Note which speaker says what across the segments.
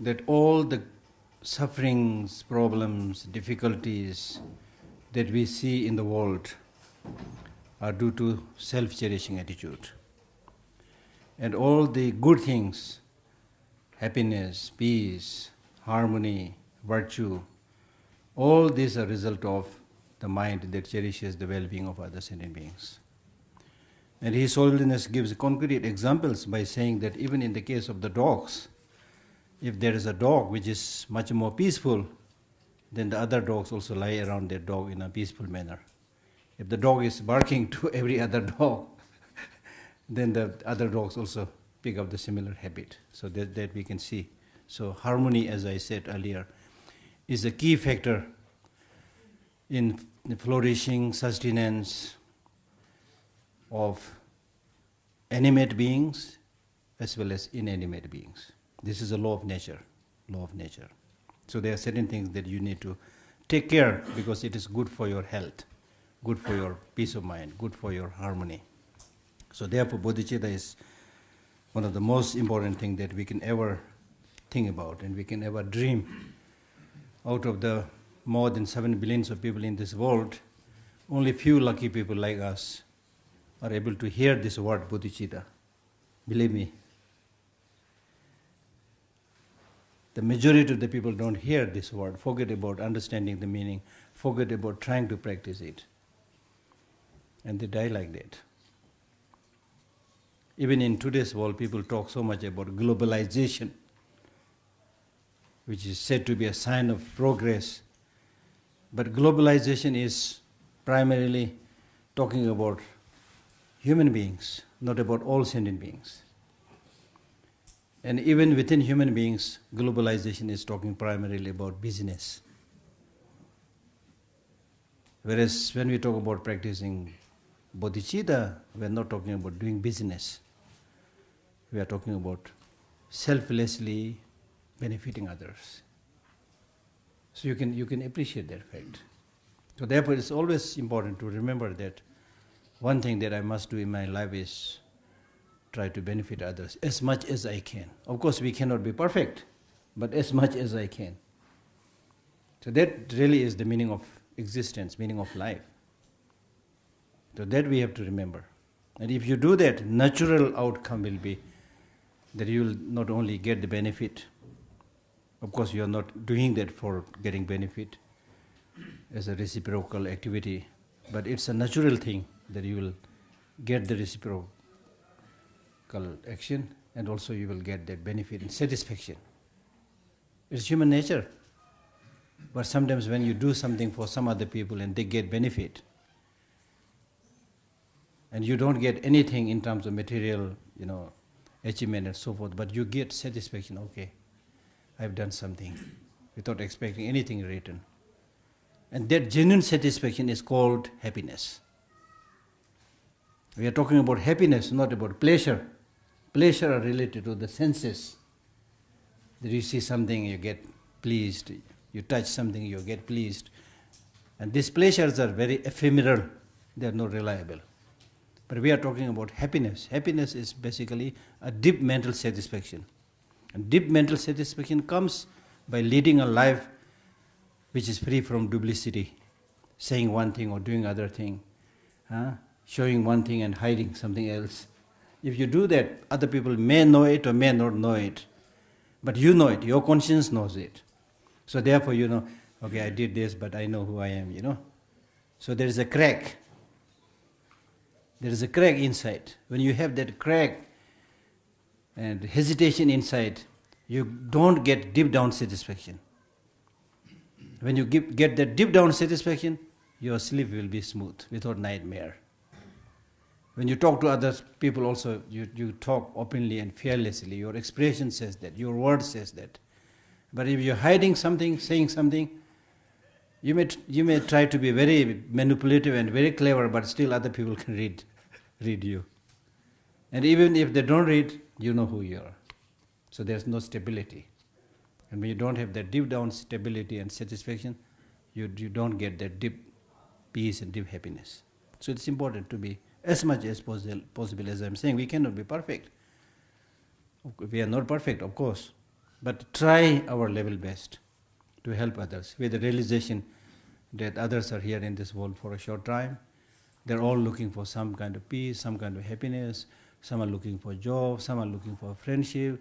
Speaker 1: that all the sufferings, problems, difficulties that we see in the world are due to self-cherishing attitude. And all the good things, happiness, peace, harmony, virtue, all these are a result of the mind that cherishes the well-being of other sentient beings. And His Holiness gives concrete examples by saying that even in the case of the dogs, if there is a dog which is much more peaceful, then the other dogs also lie around that dog in a peaceful manner. If the dog is barking to every other dog, then the other dogs also pick up the similar habit. So that we can see. So harmony, as I said earlier, is a key factor in the flourishing, sustenance of animate beings as well as inanimate beings. This is a law of nature, law of nature. So there are certain things that you need to take care because it is good for your health, good for your peace of mind, good for your harmony. So therefore bodhicitta is one of the most important things that we can ever think about and we can ever dream. Out of the more than 7 billion of people in this world, only few lucky people like us are able to hear this word bodhicitta. Believe me, the majority of the people don't hear this word, forget about understanding the meaning, forget about trying to practice it. And they die like that. Even in today's world, people talk so much about globalization, which is said to be a sign of progress. But globalization is primarily talking about human beings, not about all sentient beings. And even within human beings, globalization is talking primarily about business. Whereas when we talk about practicing bodhicitta, we are not talking about doing business. We are talking about selflessly benefiting others. So you can appreciate that fact. So therefore it's always important to remember that one thing that I must do in my life is try to benefit others as much as I can. Of course we cannot be perfect, but as much as I can. So that really is the meaning of existence, meaning of life. So that we have to remember. And if you do that, natural outcome will be that you will not only get the benefit, of course you are not doing that for getting benefit as a reciprocal activity, but it's a natural thing that you will get the reciprocal action and also you will get that benefit and satisfaction. It's human nature. But sometimes when you do something for some other people and they get benefit, and you don't get anything in terms of material, achievement and so forth, but you get satisfaction, okay, I've done something, without expecting anything in return. And that genuine satisfaction is called happiness. We are talking about happiness, not about pleasure. Pleasure are related to the senses. That you see something, you get pleased. You touch something, you get pleased. And these pleasures are very ephemeral. They are not reliable. But we are talking about happiness. Happiness is basically a deep mental satisfaction. And deep mental satisfaction comes by leading a life which is free from duplicity, saying one thing or doing other thing, showing one thing and hiding something else. If you do that, other people may know it or may not know it, but you know it, your conscience knows it. So therefore you know, okay, I did this, but I know who I am, So there is a crack. There is a crack inside. When you have that crack and hesitation inside, you don't get deep down satisfaction. When you get that deep down satisfaction, your sleep will be smooth, without nightmare. When you talk to other people also, you talk openly and fearlessly. Your expression says that, your word says that. But if you're hiding something, saying something, you may try to be very manipulative and very clever, but still other people can read you. And even if they don't read, you know who you are. So there's no stability. And when you don't have that deep down stability and satisfaction, you don't get that deep peace and deep happiness. So it's important to be as much as possible, as I'm saying. We cannot be perfect. We are not perfect, of course. But try our level best to help others with the realization that others are here in this world for a short time. They're all looking for some kind of peace, some kind of happiness. Some are looking for job, some are looking for friendship.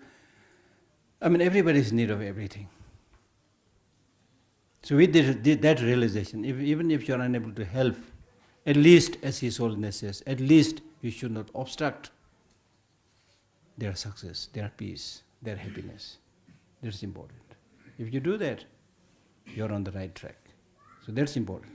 Speaker 1: I mean, everybody is in need of everything. So with that realization, even if you are unable to help, at least, as His Holiness says, at least you should not obstruct their success, their peace, their happiness. That's important. If you do that, you're on the right track. So that's important.